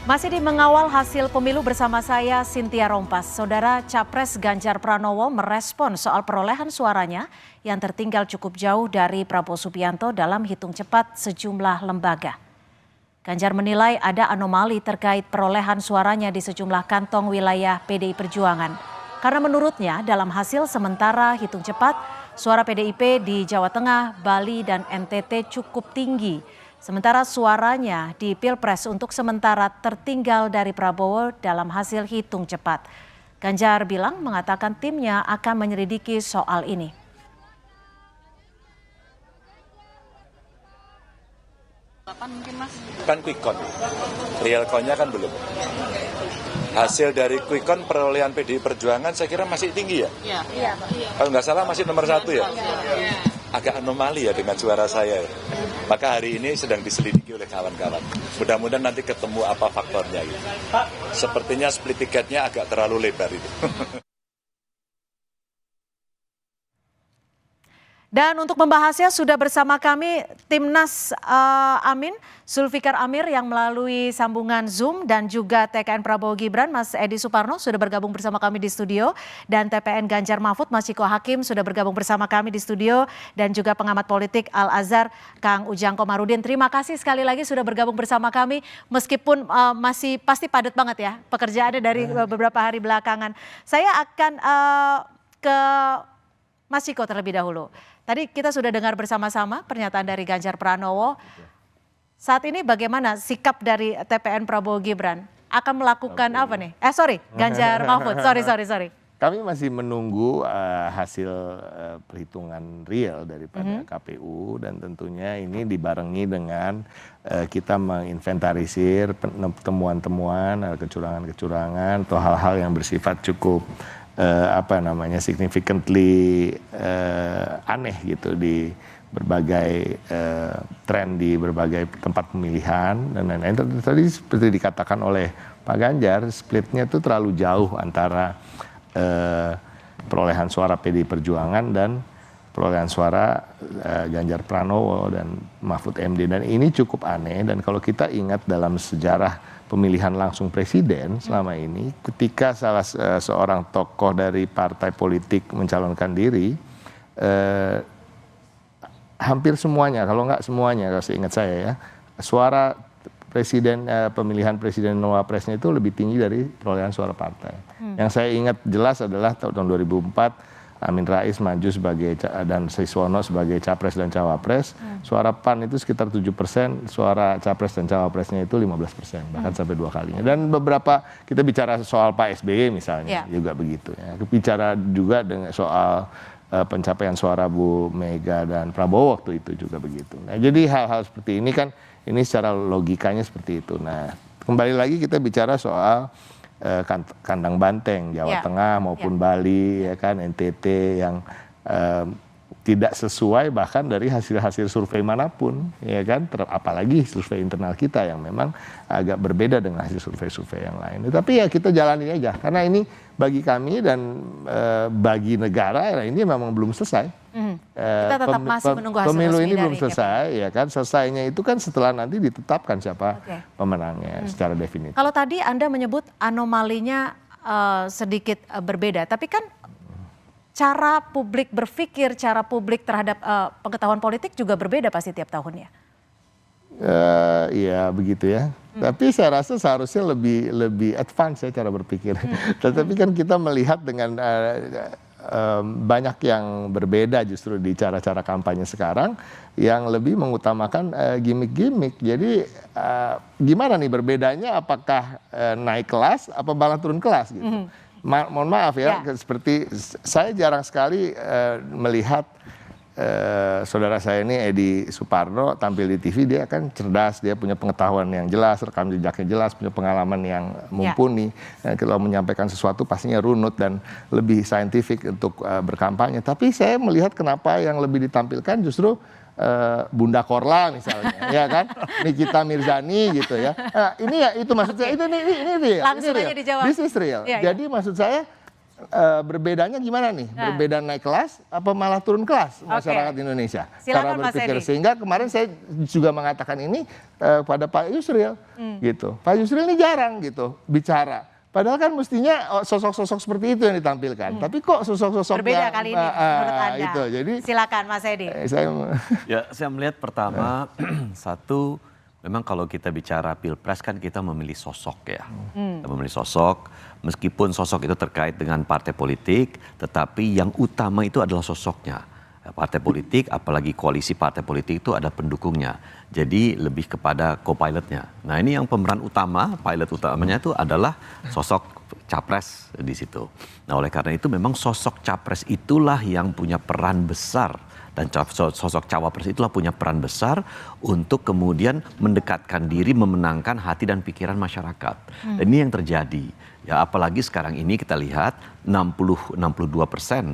Masih di mengawal hasil pemilu bersama saya, Cynthia Rompas. Saudara Capres Ganjar Pranowo merespon soal perolehan suaranya yang tertinggal cukup jauh dari Prabowo Subianto dalam hitung cepat sejumlah lembaga. Ganjar menilai ada anomali terkait perolehan suaranya di sejumlah kantong wilayah PDI Perjuangan. Karena menurutnya dalam hasil sementara hitung cepat, suara PDIP di Jawa Tengah, Bali, dan NTT cukup tinggi. Sementara suaranya di Pilpres untuk sementara tertinggal dari Prabowo dalam hasil hitung cepat. Ganjar bilang mengatakan timnya akan menyelidiki soal ini. Mungkin Mas. Kan quick count, real count-nya kan belum. Hasil dari quick count perolehan PDI Perjuangan saya kira masih tinggi ya? Iya. Kalau nggak salah masih nomor 1 ya? Agak anomali ya dengan suara saya ya. Maka hari ini sedang diselidiki oleh kawan-kawan. Mudah-mudahan nanti ketemu apa faktornya gitu. Sepertinya split tiketnya agak terlalu lebar itu. Dan untuk membahasnya sudah bersama kami Timnas Amin, Zulfikar Amir yang melalui sambungan Zoom dan juga TKN Prabowo Gibran, Mas Edi Suparno sudah bergabung bersama kami di studio. Dan TPN Ganjar Mahfud, Mas Ciko Hakim sudah bergabung bersama kami di studio. Dan juga pengamat politik Al-Azhar, Kang Ujang Komarudin. Terima kasih sekali lagi sudah bergabung bersama kami. Meskipun masih pasti padat banget ya pekerjaannya dari beberapa hari belakangan. Saya akan ke Mas Ciko terlebih dahulu. Tadi kita sudah dengar bersama-sama pernyataan dari Ganjar Pranowo. Saat ini bagaimana sikap dari TPN Prabowo Gibran? Akan melakukan apa nih? Ganjar Mahfud. Sorry. Kami masih menunggu hasil perhitungan real daripada KPU dan tentunya ini dibarengi dengan kita menginventarisir temuan-temuan, kecurangan-kecurangan atau hal-hal yang bersifat cukup significantly aneh gitu di berbagai tren di berbagai tempat pemilihan dan lain-lain. Tadi seperti dikatakan oleh Pak Ganjar, splitnya itu terlalu jauh antara perolehan suara PDI Perjuangan dan perolehan suara Ganjar Pranowo dan Mahfud MD, dan ini cukup aneh. Dan kalau kita ingat dalam sejarah pemilihan langsung presiden selama ini, ketika salah seorang tokoh dari partai politik mencalonkan diri, hampir semuanya, kalau nggak semuanya, kalau seingat saya ya, suara presiden pemilihan presiden dan wapresnya itu lebih tinggi dari perolehan suara partai. Yang saya ingat jelas adalah tahun 2004 Amin Rais maju sebagai dan Siswono sebagai capres dan cawapres. Suara PAN itu sekitar 7%, suara capres dan cawapresnya itu 15%, bahkan sampai 2 kalinya. Dan beberapa kita bicara soal Pak SBY misalnya juga begitu ya. Bicara juga dengan soal pencapaian suara Bu Mega dan Prabowo waktu itu juga begitu. Nah, jadi hal-hal seperti ini kan ini secara logikanya seperti itu. Nah, kembali lagi kita bicara soal kandang banteng Jawa Tengah maupun Bali ya kan, NTT yang tidak sesuai bahkan dari hasil-hasil survei manapun ya kan, apalagi survei internal kita yang memang agak berbeda dengan hasil survei-survei yang lain. Tapi ya kita jalani aja karena ini bagi kami dan bagi negara ini memang belum selesai. Kita tetap masih menunggu hasil pemilu resmi ini belum dari selesai ya kan, selesainya itu kan setelah nanti ditetapkan siapa pemenangnya secara definitif. Kalau tadi Anda menyebut anomalinya sedikit berbeda, tapi kan cara publik berpikir, cara publik terhadap pengetahuan politik juga berbeda pasti tiap tahunnya. Iya begitu ya. Tapi saya rasa seharusnya lebih advance ya cara berpikir. Tetapi kan kita melihat dengan banyak yang berbeda justru di cara-cara kampanye sekarang yang lebih mengutamakan gimmick-gimmick. Jadi gimana nih berbedanya? Apakah naik kelas, apa malah turun kelas gitu? Mohon maaf ya, seperti saya jarang sekali melihat saudara saya ini Edi Suparno tampil di TV, dia kan cerdas, dia punya pengetahuan yang jelas, rekam jejaknya jelas, punya pengalaman yang mumpuni. Kalau menyampaikan sesuatu pastinya runut dan lebih saintifik untuk berkampanye. Tapi saya melihat kenapa yang lebih ditampilkan justru Bunda Korla misalnya, ya kan, Nikita Mirzani gitu ya. Nah, ini ya itu maksud saya, ini real, Langsung aja dijawab. This is real. Jadi maksud saya berbedanya gimana nih? Nah. Berbeda naik kelas apa malah turun kelas masyarakat Indonesia? Silakan, Mas berpikir. Edi. Sehingga kemarin saya juga mengatakan ini pada Pak Yusril gitu. Pak Yusril ini jarang gitu bicara. Padahal kan mestinya sosok-sosok seperti itu yang ditampilkan. Tapi kok sosok-sosok Berbeda yang kali ini menurut Anda. itu. Jadi Silakan Mas Edi. Saya melihat pertama satu, memang kalau kita bicara pilpres kan kita memilih sosok ya. Kita memilih sosok, meskipun sosok itu terkait dengan partai politik, tetapi yang utama itu adalah sosoknya. Partai politik, apalagi koalisi partai politik itu ada pendukungnya. Jadi lebih kepada co-pilotnya. Nah ini yang pemeran utama, pilot utamanya itu adalah sosok capres di situ. Nah oleh karena itu memang sosok capres itulah yang punya peran besar. Dan sosok cawapres itulah punya peran besar untuk kemudian mendekatkan diri, memenangkan hati dan pikiran masyarakat. Dan ini yang terjadi. Ya, apalagi sekarang ini kita lihat 62%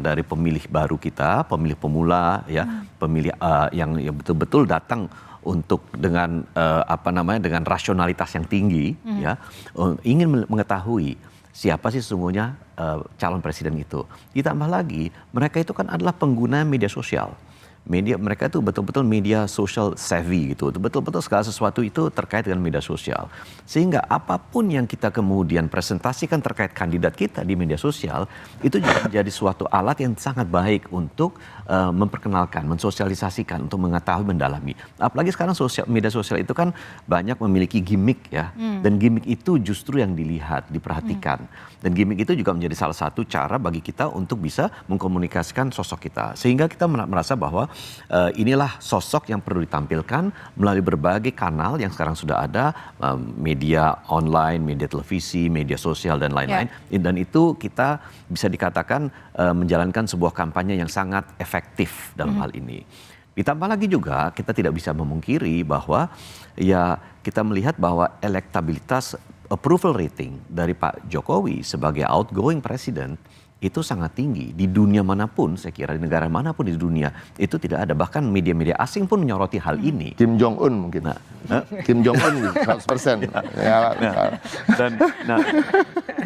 dari pemilih baru kita, pemilih pemula, ya, pemilih yang betul-betul datang untuk dengan dengan rasionalitas yang tinggi, ya, ingin mengetahui siapa sih sesungguhnya calon presiden itu. Ditambah lagi mereka itu kan adalah pengguna media sosial. Mereka itu betul-betul media social savvy gitu. Betul-betul segala sesuatu itu terkait dengan media sosial. Sehingga apapun yang kita kemudian presentasikan terkait kandidat kita di media sosial, itu juga menjadi suatu alat yang sangat baik untuk memperkenalkan, mensosialisasikan, untuk mengetahui, mendalami. Apalagi sekarang media sosial itu kan banyak memiliki gimmick ya. Dan gimmick itu justru yang dilihat, diperhatikan. Dan gimmick itu juga menjadi salah satu cara bagi kita untuk bisa mengkomunikasikan sosok kita. Sehingga kita merasa bahwa inilah sosok yang perlu ditampilkan melalui berbagai kanal yang sekarang sudah ada, media online, media televisi, media sosial dan lain-lain. Dan itu kita bisa dikatakan menjalankan sebuah kampanye yang sangat efektif dalam hal ini. Ditambah lagi juga kita tidak bisa memungkiri bahwa ya kita melihat bahwa elektabilitas approval rating dari Pak Jokowi sebagai outgoing president itu sangat tinggi di dunia manapun, saya kira di negara manapun di dunia itu tidak ada, bahkan media-media asing pun menyoroti hal ini. Kim Jong Un mungkin, Kim Jong Un 100%.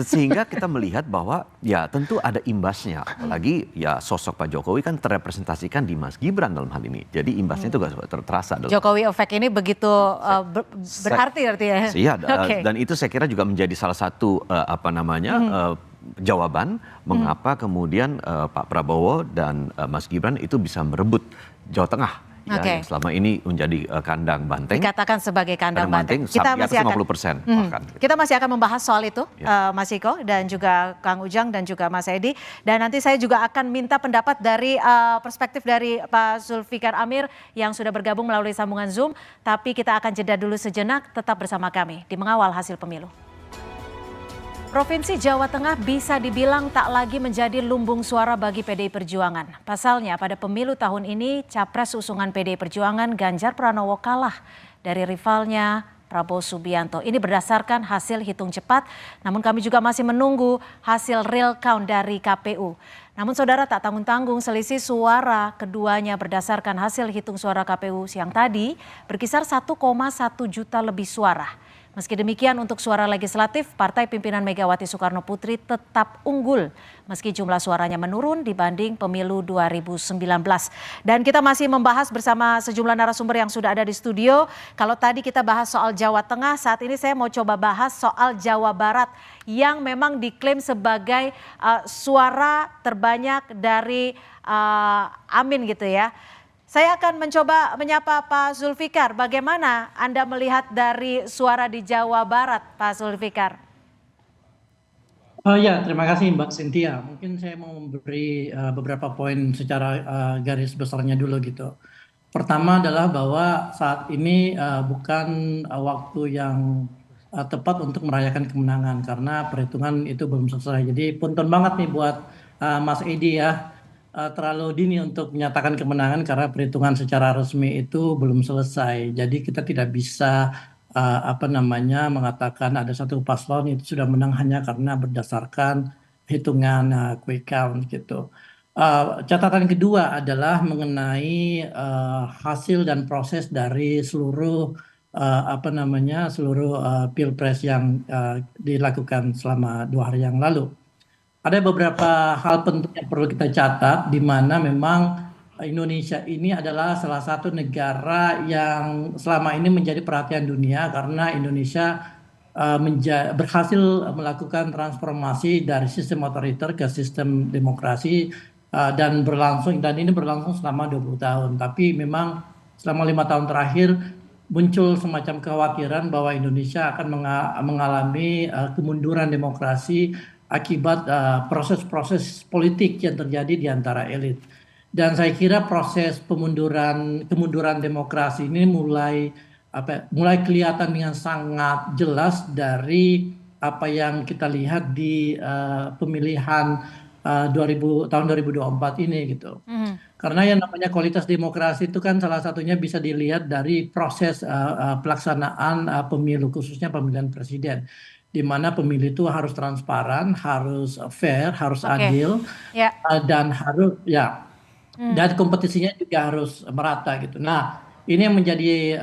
Sehingga kita melihat bahwa ya tentu ada imbasnya, apalagi ya sosok Pak Jokowi kan terrepresentasikan di Mas Gibran dalam hal ini, jadi imbasnya itu gak terasa. Jokowi efek ini begitu berarti ya. Iya, dan itu saya kira juga menjadi salah satu jawaban mengapa kemudian Pak Prabowo dan Mas Gibran itu bisa merebut Jawa Tengah ya, yang selama ini menjadi kandang banteng. Dikatakan sebagai kandang banteng. Kita masih akan 50% bahkan. Kita masih akan membahas soal itu, Mas Iko dan juga Kang Ujang dan juga Mas Edi. Dan nanti saya juga akan minta pendapat dari perspektif dari Pak Zulfikar Amir yang sudah bergabung melalui sambungan Zoom. Tapi kita akan jeda dulu sejenak, tetap bersama kami di Mengawal Hasil Pemilu. Provinsi Jawa Tengah bisa dibilang tak lagi menjadi lumbung suara bagi PDI Perjuangan. Pasalnya pada pemilu tahun ini capres usungan PDI Perjuangan Ganjar Pranowo kalah dari rivalnya Prabowo Subianto. Ini berdasarkan hasil hitung cepat, namun kami juga masih menunggu hasil real count dari KPU. Namun saudara, tak tanggung-tanggung selisih suara keduanya berdasarkan hasil hitung suara KPU siang tadi berkisar 1,1 juta lebih suara. Meski demikian untuk suara legislatif, partai pimpinan Megawati Soekarno Putri tetap unggul meski jumlah suaranya menurun dibanding pemilu 2019. Dan kita masih membahas bersama sejumlah narasumber yang sudah ada di studio. Kalau tadi kita bahas soal Jawa Tengah, saat ini saya mau coba bahas soal Jawa Barat yang memang diklaim sebagai suara terbanyak dari Amin gitu ya. Saya akan mencoba menyapa Pak Zulfikar. Bagaimana Anda melihat dari suara di Jawa Barat, Pak Zulfikar? Ya, terima kasih Mbak Cynthia. Mungkin saya mau memberi beberapa poin secara garis besarnya dulu gitu. Pertama adalah bahwa saat ini bukan waktu yang tepat untuk merayakan kemenangan karena perhitungan itu belum selesai. Jadi punten banget nih buat Mas Edi ya. Terlalu dini untuk menyatakan kemenangan karena perhitungan secara resmi itu belum selesai. Jadi kita tidak bisa mengatakan ada satu paslon itu sudah menang hanya karena berdasarkan hitungan quick count gitu. Catatan kedua adalah mengenai hasil dan proses dari seluruh pilpres yang dilakukan selama 2 hari yang lalu. ada beberapa hal penting yang perlu kita catat, di mana memang Indonesia ini adalah salah satu negara yang selama ini menjadi perhatian dunia karena Indonesia berhasil melakukan transformasi dari sistem otoriter ke sistem demokrasi dan ini berlangsung selama 20 tahun. Tapi memang selama 5 tahun terakhir muncul semacam kekhawatiran bahwa Indonesia akan mengalami kemunduran demokrasi akibat proses-proses politik yang terjadi di antara elit. Dan saya kira proses kemunduran demokrasi ini mulai kelihatan dengan sangat jelas dari apa yang kita lihat di pemilihan tahun 2024 ini gitu. Karena yang namanya kualitas demokrasi itu kan salah satunya bisa dilihat dari proses pelaksanaan pemilu, khususnya pemilihan presiden, di mana pemilu itu harus transparan, harus fair, harus adil, Ya. dan harus dan kompetisinya juga harus merata gitu. Nah, ini yang menjadi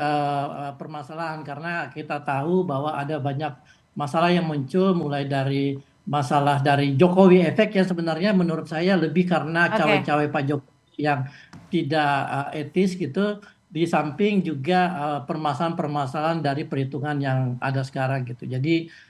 permasalahan karena kita tahu bahwa ada banyak masalah yang muncul, mulai dari masalah dari Jokowi efek yang sebenarnya menurut saya lebih karena cawe-cawe Pak Jokowi yang tidak etis gitu, di samping juga permasalahan-permasalahan dari perhitungan yang ada sekarang gitu. Jadi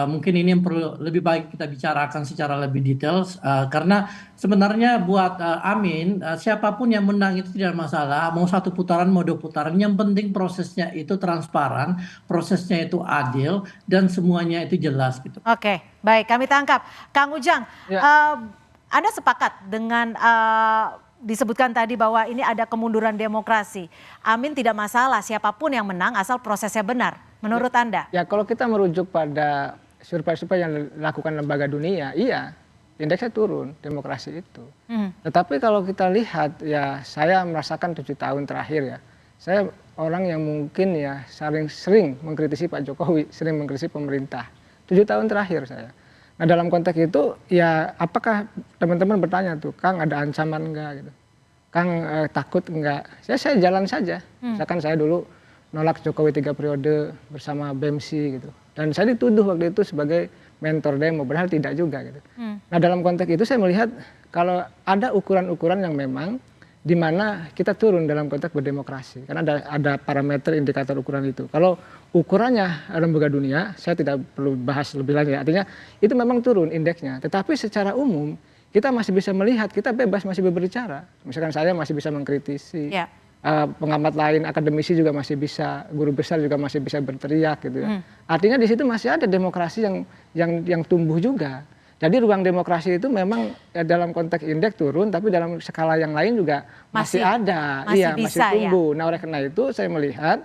mungkin ini yang perlu lebih baik kita bicarakan secara lebih detail, karena sebenarnya buat Amin, siapapun yang menang itu tidak masalah, mau 1 putaran mau 2 putaran, yang penting prosesnya itu transparan, prosesnya itu adil, dan semuanya itu jelas gitu. Oke, baik, kami tangkap. Kang Ujang, Anda sepakat dengan disebutkan tadi bahwa ini ada kemunduran demokrasi. Amin tidak masalah siapapun yang menang asal prosesnya benar. Menurut Anda? Ya, kalau kita merujuk pada survei-survei yang dilakukan lembaga dunia, iya, indeksnya turun demokrasi itu. Tetapi kalau kita lihat, ya saya merasakan 7 tahun terakhir ya, saya orang yang mungkin ya sering mengkritisi Pak Jokowi, sering mengkritisi pemerintah. 7 tahun terakhir saya. Nah, dalam konteks itu ya apakah teman-teman bertanya tuh, Kang ada ancaman enggak gitu? Kang takut enggak? Saya jalan saja. Misalkan saya dulu nolak Jokowi 3 periode bersama BEMSI gitu. Dan saya dituduh waktu itu sebagai mentor demo, padahal tidak juga gitu. Nah, dalam konteks itu saya melihat kalau ada ukuran-ukuran yang memang di mana kita turun dalam konteks berdemokrasi. Karena ada parameter indikator ukuran itu. Kalau ukurannya lembaga dunia, saya tidak perlu bahas lebih lanjut. Artinya itu memang turun indeksnya. Tetapi secara umum kita masih bisa melihat, kita bebas masih berbicara. Misalkan saya masih bisa mengkritisi. Pengamat lain, akademisi juga masih bisa, guru besar juga masih bisa berteriak gitu ya. Artinya di situ masih ada demokrasi yang tumbuh juga. Jadi ruang demokrasi itu memang dalam konteks indeks turun, tapi dalam skala yang lain juga masih ada, masih tumbuh. Nah, oleh karena itu saya melihat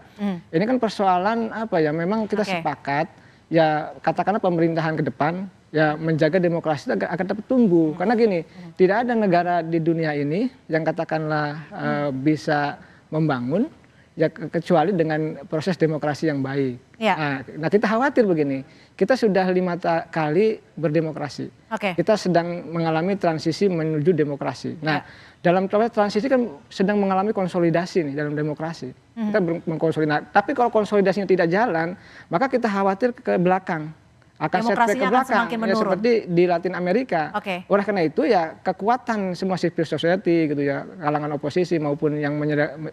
ini kan persoalan apa ya? Memang kita sepakat ya, katakanlah pemerintahan ke depan ya menjaga demokrasi agar dapat tumbuh. Karena gini, tidak ada negara di dunia ini yang katakanlah bisa membangun ya kecuali dengan proses demokrasi yang baik. Nah, kita khawatir begini, kita sudah 5 kali berdemokrasi. Kita sedang mengalami transisi menuju demokrasi. Nah, dalam proses transisi kan sedang mengalami konsolidasi nih dalam demokrasi. Kita mengkonsolidasi. Tapi kalau konsolidasinya tidak jalan, maka kita khawatir ke belakang. Akan setback ke belakang, ya, seperti di Latin Amerika. Oleh karena itu ya kekuatan semua civil society gitu ya, kalangan oposisi maupun yang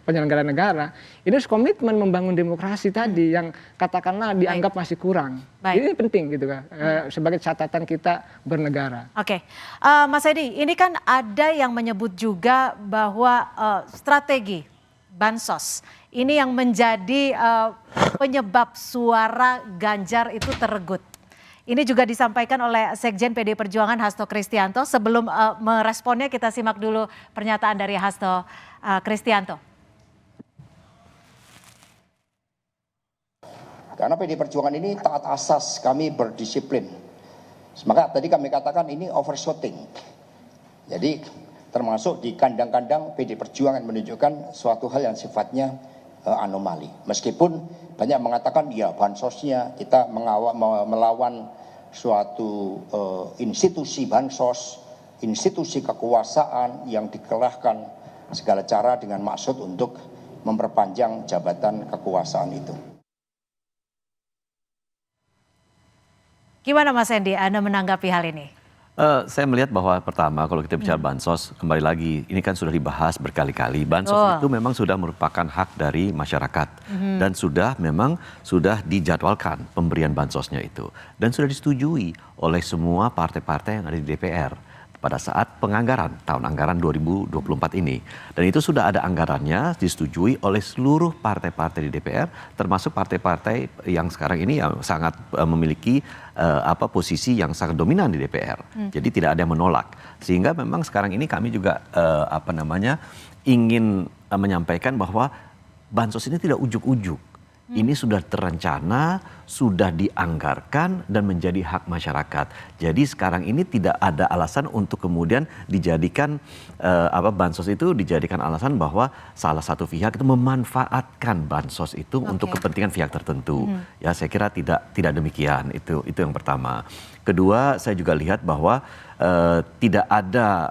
penyelenggara negara, ini harus komitmen membangun demokrasi tadi yang katakanlah dianggap masih kurang. Ini penting gitu kan, sebagai catatan kita bernegara. Mas Edi, ini kan ada yang menyebut juga bahwa strategi bansos ini yang menjadi penyebab suara Ganjar itu teregut. Ini juga disampaikan oleh Sekjen PD Perjuangan Hasto Kristianto. Sebelum meresponnya kita simak dulu pernyataan dari Hasto Kristianto. Karena PD Perjuangan ini taat asas, kami berdisiplin. Maka tadi kami katakan ini overshooting. Jadi termasuk di kandang-kandang PD Perjuangan menunjukkan suatu hal yang sifatnya anomali. Meskipun banyak mengatakan ya bansosnya kita melawan suatu institusi bansos, institusi kekuasaan yang dikerahkan segala cara dengan maksud untuk memperpanjang jabatan kekuasaan itu. Gimana Mas Endi, Anda menanggapi hal ini? Saya melihat bahwa pertama kalau kita bicara bansos, kembali lagi ini kan sudah dibahas berkali-kali. Bansos itu memang sudah merupakan hak dari masyarakat dan sudah dijadwalkan pemberian bansosnya itu dan sudah disetujui oleh semua partai-partai yang ada di DPR pada saat penganggaran tahun anggaran 2024 ini. Dan itu sudah ada anggarannya disetujui oleh seluruh partai-partai di DPR, termasuk partai-partai yang sekarang ini yang sangat memiliki posisi yang sangat dominan di DPR. Jadi tidak ada yang menolak. Sehingga memang sekarang ini kami juga ingin menyampaikan bahwa bansos ini tidak ujuk-ujuk. Ini sudah terencana, sudah dianggarkan dan menjadi hak masyarakat. Jadi sekarang ini tidak ada alasan untuk kemudian dijadikan bansos itu dijadikan alasan bahwa salah satu pihak itu memanfaatkan bansos itu untuk kepentingan pihak tertentu. Ya, saya kira tidak demikian. Itu yang pertama. Kedua, saya juga lihat bahwa tidak ada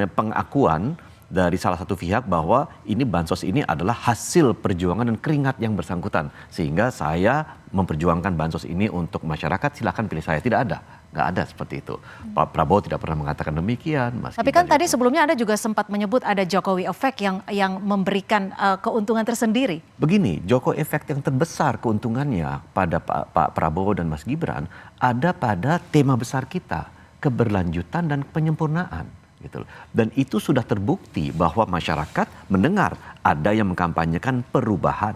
pengakuan dari salah satu pihak bahwa ini bansos ini adalah hasil perjuangan dan keringat yang bersangkutan. Sehingga saya memperjuangkan bansos ini untuk masyarakat, silakan pilih saya. Tidak ada, nggak ada seperti itu. Pak Prabowo tidak pernah mengatakan demikian. Tapi kan tadi sebelumnya Anda juga sempat menyebut ada Jokowi Effect yang memberikan keuntungan tersendiri. Begini, Jokowi Effect yang terbesar keuntungannya pada Pak Prabowo dan Mas Gibran ada pada tema besar kita, keberlanjutan dan penyempurnaan. Gitu. Dan itu sudah terbukti bahwa masyarakat mendengar ada yang mengkampanyekan perubahan,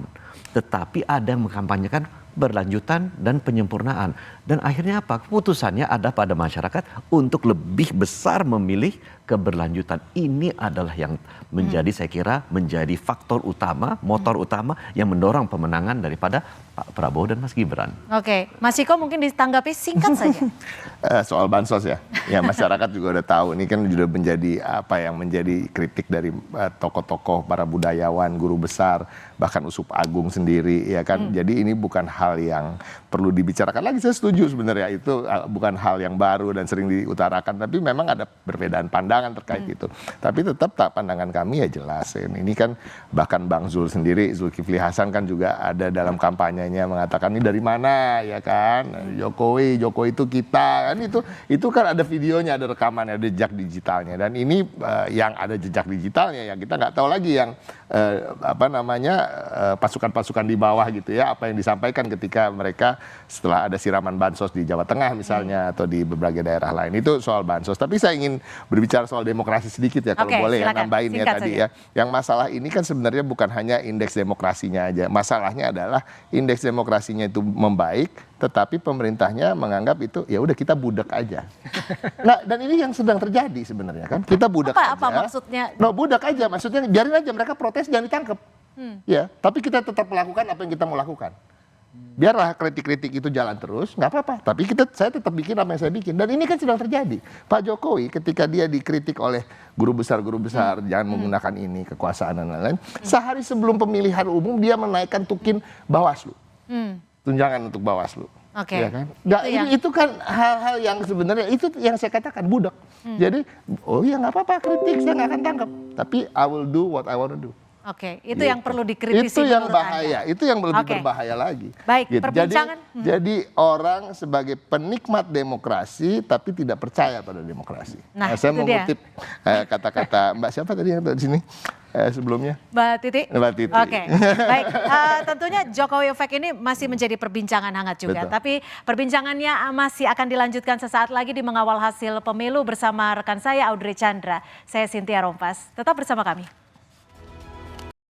tetapi ada yang mengkampanyekan berlanjutan dan penyempurnaan. Dan akhirnya apa? Keputusannya ada pada masyarakat untuk lebih besar memilih keberlanjutan. Ini adalah yang menjadi saya kira menjadi faktor utama, motor utama yang mendorong pemenangan daripada Pak Prabowo dan Mas Gibran. Oke, Mas Iko mungkin ditanggapi singkat saja. Soal bansos ya masyarakat juga udah tahu ini kan sudah menjadi kritik dari tokoh-tokoh, para budayawan, guru besar, bahkan Uskup Agung sendiri ya kan. Jadi ini bukan hal yang perlu dibicarakan lagi. Saya setuju sebenarnya itu bukan hal yang baru dan sering diutarakan, tapi memang ada perbedaan pandangan terkait itu. Tapi tetap pandangan kami ya jelas. Ini kan bahkan Bang Zul sendiri, Zulkifli Hasan kan juga ada dalam kampanyenya mengatakan ini dari mana ya kan, Jokowi itu kita kan, itu kan ada videonya, ada rekamannya, ada jejak digitalnya. Dan ini yang ada jejak digitalnya yang kita nggak tahu lagi yang pasukan-pasukan di bawah gitu ya, apa yang disampaikan ketika mereka setelah ada siraman bansos di Jawa Tengah misalnya atau di berbagai daerah lain. Itu soal bansos. Tapi saya ingin berbicara soal demokrasi sedikit ya, kalau boleh ya, nambahin ya tadi ya. Yang masalah ini kan sebenarnya bukan hanya indeks demokrasinya aja. Masalahnya adalah indeks demokrasinya itu membaik, tetapi pemerintahnya menganggap itu ya udah kita budak aja. Nah, dan ini yang sedang terjadi sebenarnya kan. Kita budak aja. Apa maksudnya? No, budak aja. Maksudnya biarin aja mereka protes, jangan ditangkap. Ya, tapi kita tetap melakukan apa yang kita mau lakukan. Biarlah kritik-kritik itu jalan terus, nggak apa-apa. Tapi saya tetap bikin apa yang saya bikin. Dan ini kan sedang terjadi. Pak Jokowi ketika dia dikritik oleh guru besar, jangan menggunakan ini, kekuasaan dan lain-lain. Sehari sebelum pemilihan umum dia menaikkan tukin Bawaslu. Tunjangan untuk Bawaslu. Ya kan? Itu kan hal-hal yang sebenarnya itu yang saya katakan budak. Jadi, oh ya nggak apa-apa kritik, saya nggak akan tangkap. Tapi I will do what I want to do. Oke, itu yang perlu dikritisi. Itu yang bahaya, itu yang lebih berbahaya lagi. Baik, gitu. perbincangan. Jadi orang sebagai penikmat demokrasi tapi tidak percaya pada demokrasi. Nah, saya itu mengutip kata-kata Mbak siapa tadi yang ada di sini sebelumnya? Mbak Titi. Mbak Titi. Oke, baik. Tentunya Jokowi Effect ini masih menjadi perbincangan hangat juga. Betul. Tapi perbincangannya masih akan dilanjutkan sesaat lagi di Mengawal Hasil Pemilu bersama rekan saya Audrey Chandra. Saya Cynthia Rompas. Tetap bersama kami.